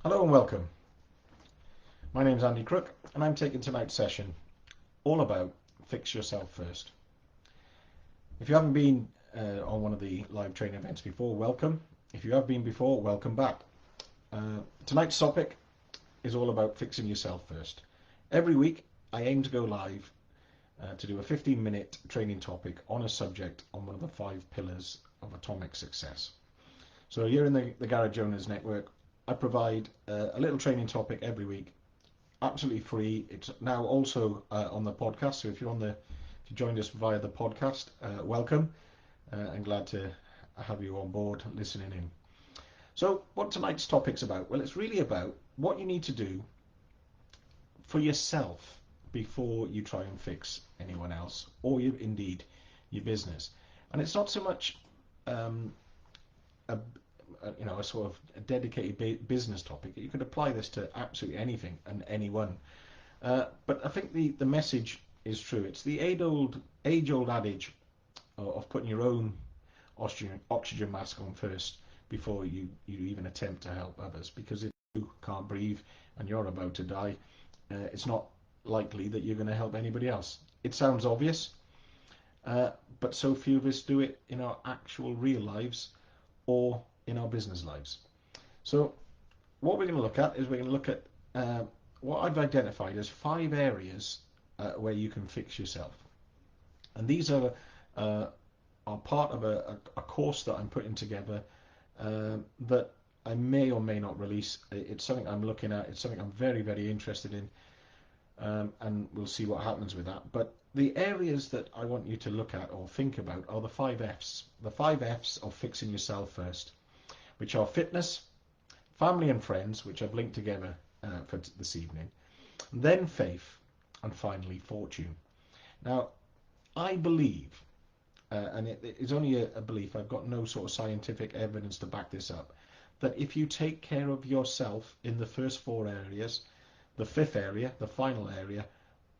Hello and welcome. My name's Andy Crook and I'm taking tonight's session all about fix yourself first. If you haven't been on one of the live training events before, welcome. If you have been before, welcome back. Tonight's topic is all about fixing yourself first. Every week I aim to go live to do a 15-minute training topic on a subject on one of the 5 pillars of atomic success. So here in the Garage Owners Network, I provide a little training topic every week, absolutely free. It's now also on the podcast, so if you joined us via the podcast, welcome. I'm glad to have you on board listening in. So what tonight's topic's about? Well, it's really about what you need to do for yourself before you try and fix anyone else, or indeed your business. And it's not so much a sort of a dedicated business topic. You could apply this to absolutely anything and anyone. But I think the message is true. It's the age-old adage of putting your own oxygen mask on first before you even attempt to help others. Because if you can't breathe and you're about to die, it's not likely that you're going to help anybody else. It sounds obvious, but so few of us do it in our actual real lives or in our business lives. So what we're going to look at is we're going to look at what I've identified as 5 areas where you can fix yourself. And these are part of a course that I'm putting together that I may or may not release. It's something I'm looking at. It's something I'm very, very interested in. And we'll see what happens with that. But the areas that I want you to look at or think about are the 5 F's. The 5 F's of fixing yourself first, which are fitness, family and friends, which I've linked together for this evening, then faith, and finally fortune. Now, I believe, and it is only a belief, I've got no sort of scientific evidence to back this up, that if you take care of yourself in the first 4 areas, the 5th area, the final area,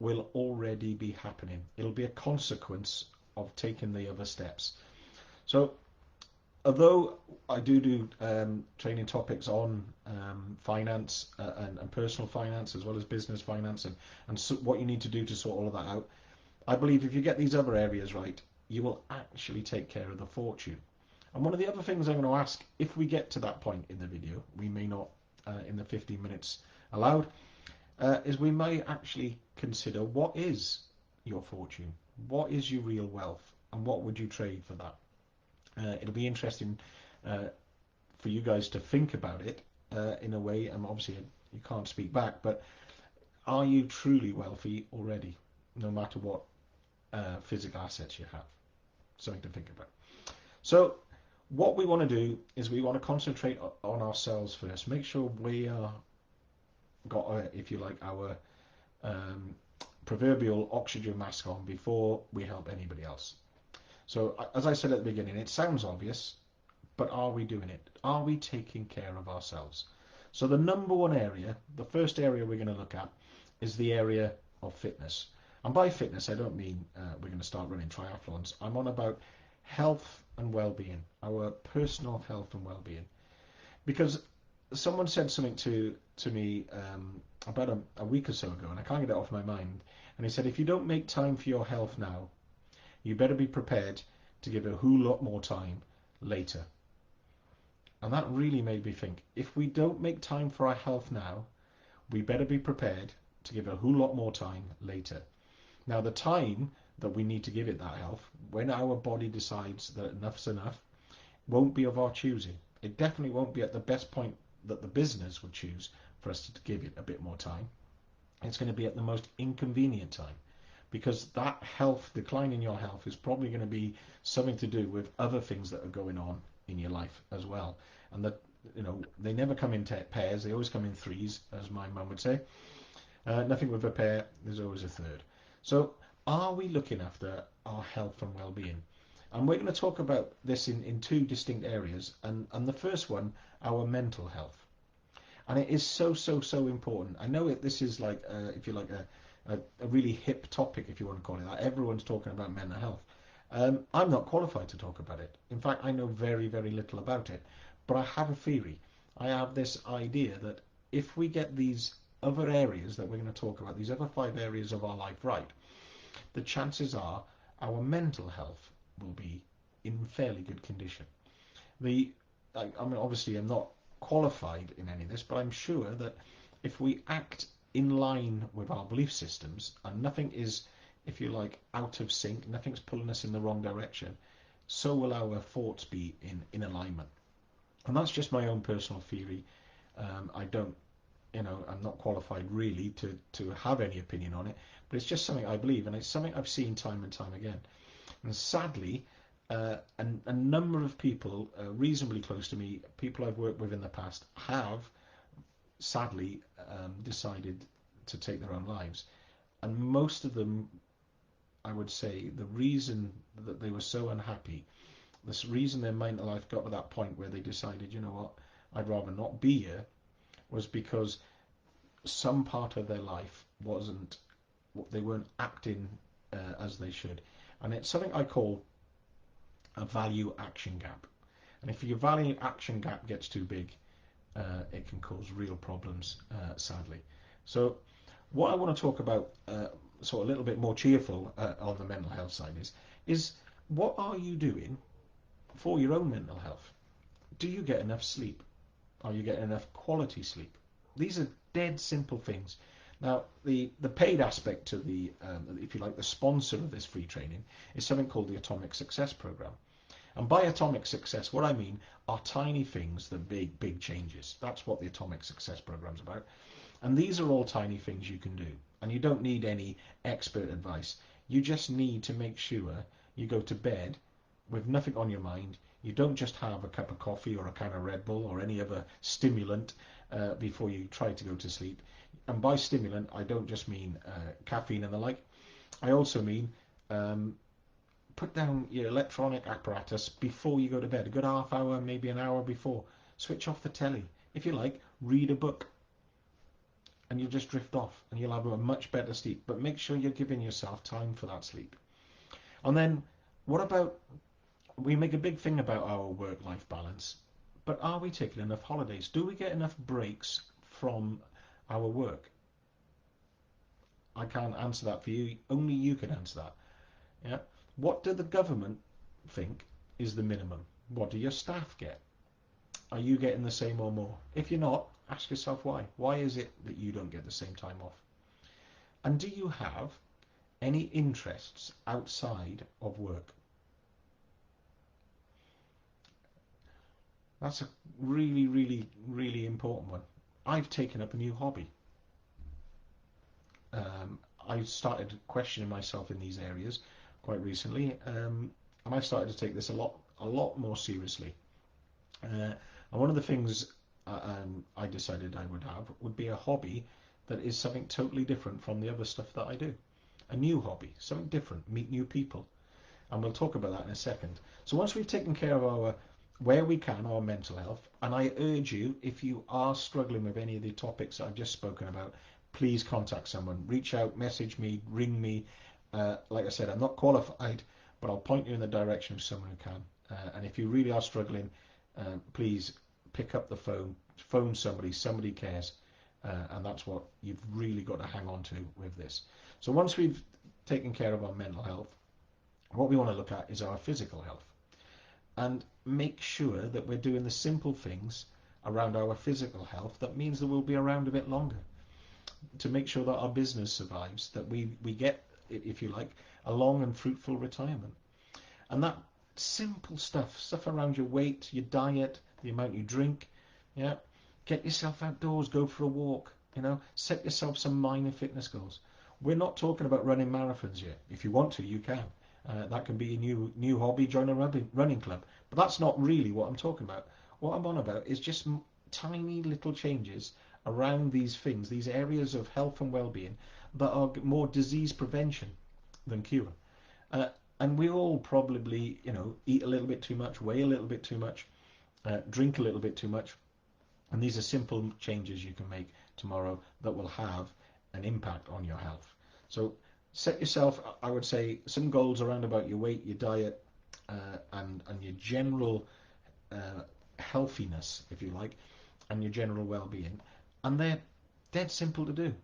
will already be happening. It'll be a consequence of taking the other steps. So although I do training topics on finance and personal finance as well as business finance and so what you need to do to sort all of that out, I believe if you get these other areas right, you will actually take care of the fortune. And one of the other things I'm going to ask, if we get to that point in the video, we may not in the 15 minutes allowed, is we may actually consider what is your fortune, what is your real wealth, and what would you trade for that. It'll be interesting for you guys to think about it in a way, and obviously you can't speak back, but are you truly wealthy already, no matter what physical assets you have? Something to think about. So what we want to do is we want to concentrate on ourselves first. Make sure we are got, if you like, our proverbial oxygen mask on before we help anybody else. So as I said at the beginning, it sounds obvious, but are we doing it? Are we taking care of ourselves? So the number one area, the first area we're going to look at is the area of fitness. And by fitness, I don't mean we're going to start running triathlons. I'm on about health and well-being, our personal health and well-being. Because someone said something to me about a week or so ago, and I can't get it off my mind. And he said, if you don't make time for your health now, you better be prepared to give it a whole lot more time later. And that really made me think, if we don't make time for our health now, we better be prepared to give it a whole lot more time later. Now, the time that we need to give it that health, when our body decides that enough's enough, won't be of our choosing. It definitely won't be at the best point that the business would choose for us to give it a bit more time. It's going to be at the most inconvenient time, because that health, decline in your health, is probably going to be something to do with other things that are going on in your life as well. And that, they never come in pairs, they always come in threes, as my mum would say. Nothing with a pair, there's always a third. So are we looking after our health and well-being? And we're going to talk about this in 2 distinct areas. And the first one, our mental health. And it is so important. I know this is like, if you like, a really hip topic, if you want to call it that. Everyone's talking about mental health. I'm not qualified to talk about it. In fact, I know very, very little about it. But I have a theory. I have this idea that if we get these other areas that we're going to talk about, these other 5 areas of our life right, the chances are our mental health will be in fairly good condition. I mean, obviously, I'm not qualified in any of this, but I'm sure that if we act in line with our belief systems and nothing is, if you like, out of sync, nothing's pulling us in the wrong direction, so will our thoughts be in alignment. And that's just my own personal theory. I don't, I'm not qualified really to have any opinion on it, but it's just something I believe, and it's something I've seen time and time again. And sadly, a number of people reasonably close to me, people I've worked with in the past, have sadly decided to take their own lives. And most of them, I would say, the reason that they were so unhappy, the reason their mental life got to that point where they decided, you know what, I'd rather not be here, was because some part of their life wasn't, they weren't acting as they should. And it's something I call a value action gap. And if your value action gap gets too big, it can cause real problems, sadly. So what I want to talk about, sort of a little bit more cheerful on the mental health side is what are you doing for your own mental health? Do you get enough sleep? Are you getting enough quality sleep? These are dead simple things. Now, the paid aspect to the, if you like, the sponsor of this free training is something called the Atomic Success Program. And by atomic success, what I mean are tiny things that big changes. That's what the Atomic Success Program is about. And these are all tiny things you can do. And you don't need any expert advice. You just need to make sure you go to bed with nothing on your mind. You don't just have a cup of coffee or a can of Red Bull or any other stimulant before you try to go to sleep. And by stimulant, I don't just mean caffeine and the like. I also mean put down your electronic apparatus before you go to bed. A good half hour, maybe an hour before. Switch off the telly. If you like, read a book. And you'll just drift off and you'll have a much better sleep. But make sure you're giving yourself time for that sleep. And then what about, we make a big thing about our work-life balance, but are we taking enough holidays? Do we get enough breaks from our work? I can't answer that for you. Only you can answer that. Yeah. What do the government think is the minimum? What do your staff get? Are you getting the same or more? If you're not, ask yourself why. Why is it that you don't get the same time off? And do you have any interests outside of work? That's a really, really, really important one. I've taken up a new hobby. I started questioning myself in these areas quite recently, and I've started to take this a lot more seriously. And one of the things I decided I would have would be a hobby that is something totally different from the other stuff that I do. A new hobby, something different, meet new people. And we'll talk about that in a second. So once we've taken care of where we can, our mental health, and I urge you, if you are struggling with any of the topics I've just spoken about, please contact someone. Reach out, message me, ring me. Like I said, I'm not qualified, but I'll point you in the direction of someone who can. And if you really are struggling, please pick up the phone somebody. Somebody cares. And that's what you've really got to hang on to with this. So once we've taken care of our mental health, what we want to look at is our physical health. And make sure that we're doing the simple things around our physical health that means that we'll be around a bit longer, to make sure that our business survives, that we get, if you like, a long and fruitful retirement. And that simple stuff around your weight, your diet, the amount you drink, yeah, get yourself outdoors, go for a walk, set yourself some minor fitness goals. We're not talking about running marathons yet. If you want to, you can. That can be a new hobby, join a running club. But that's not really what I'm talking about. What I'm on about is just tiny little changes around these things, these areas of health and well-being that are more disease prevention than cure. And we all probably, eat a little bit too much, weigh a little bit too much, drink a little bit too much. And these are simple changes you can make tomorrow that will have an impact on your health. So set yourself, I would say, some goals around about your weight, your diet, and your general healthiness, if you like, and your general well-being. and they're dead simple to do.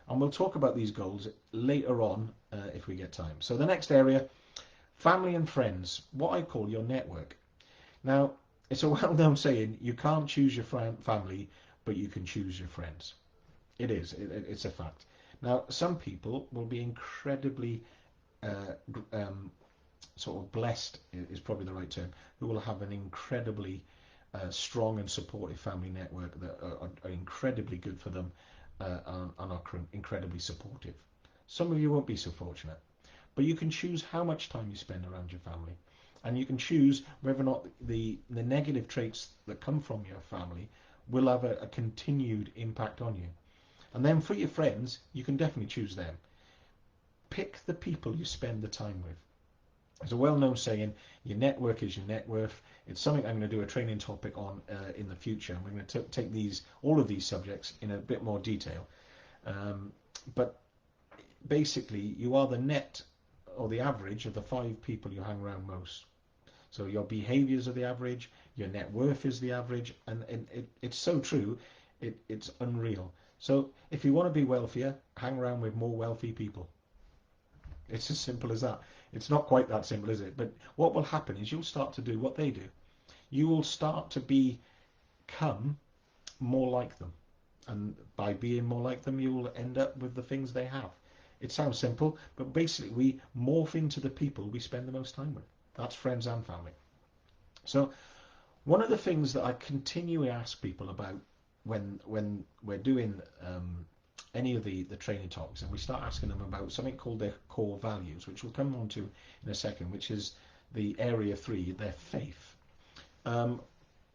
And we'll talk about these goals later on if we get time. So the next area, family and friends, what I call your network. Now, it's a well-known saying, you can't choose your family, but you can choose your friends. It is. It's a fact. Now, some people will be incredibly sort of blessed, is probably the right term, who will have an incredibly strong and supportive family network that are incredibly good for them and are incredibly supportive. Some of you won't be so fortunate, but you can choose how much time you spend around your family, and you can choose whether or not the negative traits that come from your family will have a continued impact on you. And then for your friends, you can definitely choose them. Pick the people you spend the time with. There's a well-known saying, your network is your net worth. It's something I'm going to do a training topic on in the future. We're going to take all of these subjects in a bit more detail. But basically, you are the net or the average of the 5 people you hang around most. So your behaviours are the average, your net worth is the average, and it's so true, it's unreal. So if you want to be wealthier, hang around with more wealthy people. It's as simple as that. It's not quite that simple, is it? But what will happen is you'll start to do what they do. You will start to become more like them. And by being more like them, you will end up with the things they have. It sounds simple, but basically we morph into the people we spend the most time with. That's friends and family. So one of the things that I continually ask people about when we're doing any of the training topics, and we start asking them about something called their core values, which we'll come on to in a second, which is the area 3, their faith,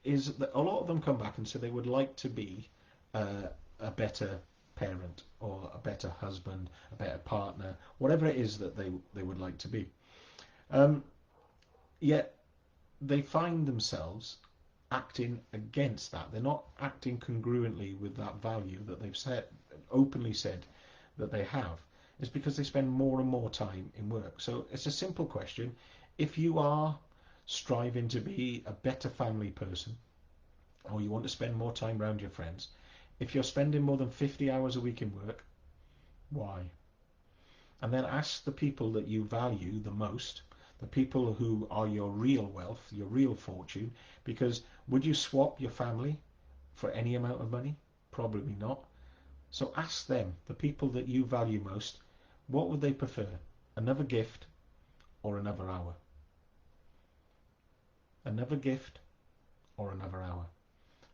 is that a lot of them come back and say they would like to be a better parent or a better husband, a better partner, whatever it is that they would like to be. Yet they find themselves acting against that. They're not acting congruently with that value that they've openly said that they have. It's because they spend more and more time in work. So it's a simple question. If you are striving to be a better family person, or you want to spend more time around your friends, if you're spending more than 50 hours a week in work, why? And then ask the people that you value the most, the people who are your real wealth, your real fortune, because would you swap your family for any amount of money? Probably not. So ask them, the people that you value most, what would they prefer? Another gift or another hour? Another gift or another hour?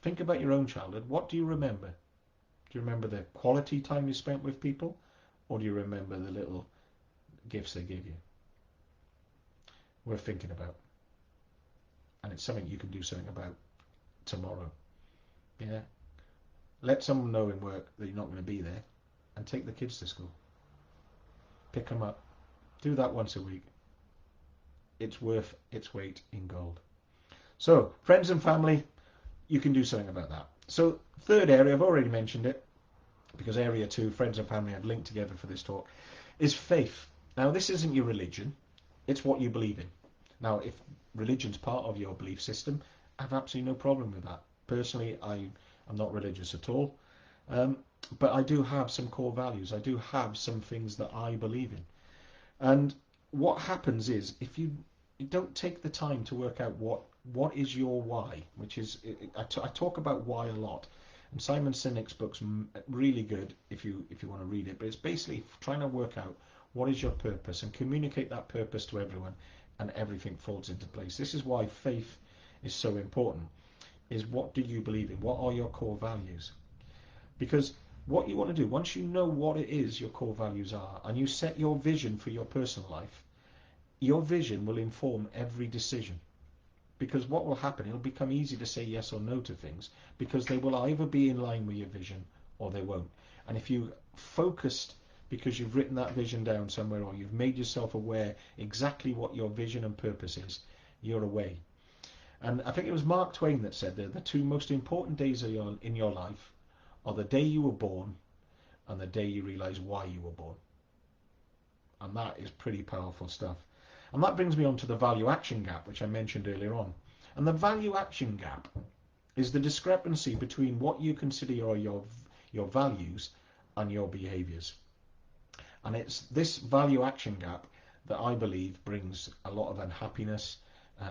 Think about your own childhood. What do you remember? Do you remember the quality time you spent with people, or do you remember the little gifts they gave you? Worth thinking about. And it's something you can do something about tomorrow. Yeah. Let someone know in work that you're not going to be there, and take the kids to school. Pick them up. Do that once a week. It's worth its weight in gold. So, friends and family, you can do something about that. So, third area, I've already mentioned it, because area 2, friends and family, I've linked together for this talk, is faith. Now, this isn't your religion. It's what you believe in. Now, if religion's part of your belief system, I have absolutely no problem with that. Personally, I'm not religious at all. But I do have some core values. I do have some things that I believe in. And what happens is, if you don't take the time to work out what is your why, which is, I talk about why a lot. And Simon Sinek's book's really good if you want to read it. But it's basically trying to work out what is your purpose and communicate that purpose to everyone, and everything falls into place. This is why faith is so important, is what do you believe in? What are your core values? Because what you want to do, once you know what it is your core values are, and you set your vision for your personal life, your vision will inform every decision. Because what will happen, it'll become easy to say yes or no to things, because they will either be in line with your vision or they won't. And if you focused, because you've written that vision down somewhere, or you've made yourself aware exactly what your vision and purpose is, you're away. And I think it was Mark Twain that said that the 2 most important days in your life are the day you were born and the day you realise why you were born. And that is pretty powerful stuff. And that brings me on to the value-action gap, which I mentioned earlier on. And the value-action gap is the discrepancy between what you consider your your values and your behaviours. And it's this value action gap that I believe brings a lot of unhappiness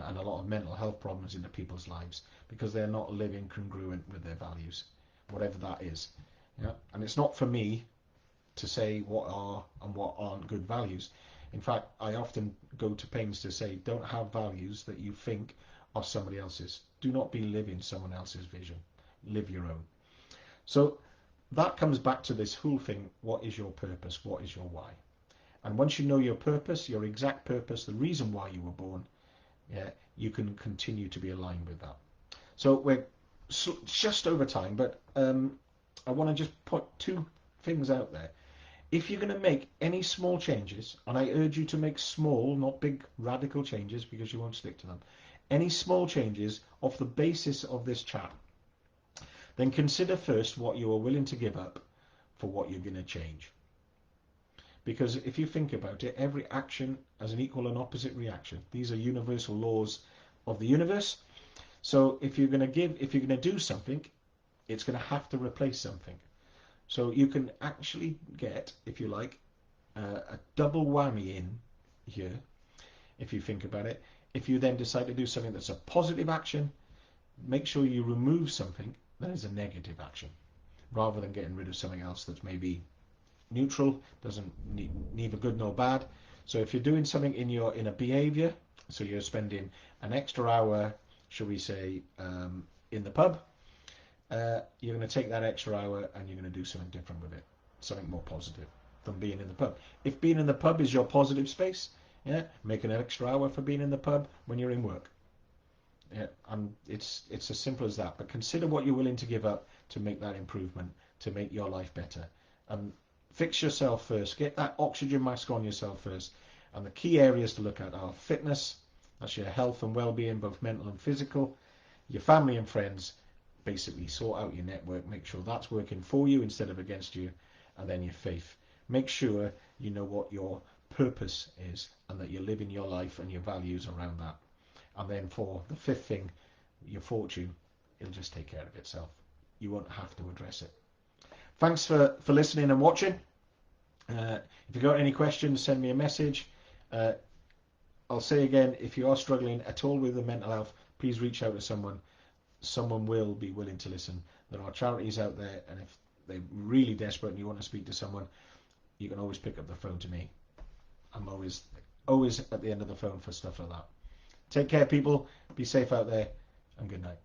and a lot of mental health problems into people's lives, because they're not living congruent with their values, whatever that is. Yeah? And it's not for me to say what are and what aren't good values. In fact, I often go to pains to say, don't have values that you think are somebody else's. Do not be living someone else's vision. Live your own. So that comes back to this whole thing. What is your purpose? What is your why? And once you know your purpose, your exact purpose, the reason why you were born, yeah, you can continue to be aligned with that. So we're just over time, but I want to just put two things out there. If you're going to make any small changes, and I urge you to make small, not big radical changes, because you won't stick to them, any small changes off the basis of this chat, then consider first what you are willing to give up for what you're going to change. Because if you think about it, every action has an equal and opposite reaction. These are universal laws of the universe. So if you're going to do something, it's going to have to replace something. So you can actually get, if you like, a double whammy in here, if you think about it. If you then decide to do something that's a positive action, make sure you remove something that is a negative action, rather than getting rid of something else that's maybe neutral, doesn't neither good nor bad. So if you're doing something in a behaviour, so you're spending an extra hour, shall we say, in the pub, you're going to take that extra hour and you're going to do something different with it, something more positive than being in the pub. If being in the pub is your positive space, yeah, make an extra hour for being in the pub when you're in work. Yeah, and it's as simple as that. But consider what you're willing to give up to make that improvement, to make your life better. Fix yourself first. Get that oxygen mask on yourself first. And the key areas to look at are fitness, that's your health and well-being, both mental and physical, your family and friends. Basically sort out your network, make sure that's working for you instead of against you, and then your faith. Make sure you know what your purpose is and that you're living your life and your values around that. And then for the fifth thing, your fortune, it'll just take care of itself. You won't have to address it. Thanks for listening and watching. If you've got any questions, send me a message. I'll say again, if you are struggling at all with the mental health, please reach out to someone. Someone will be willing to listen. There are charities out there, and if they're really desperate and you want to speak to someone, you can always pick up the phone to me. I'm always at the end of the phone for stuff like that. Take care, people. Be safe out there, and good night.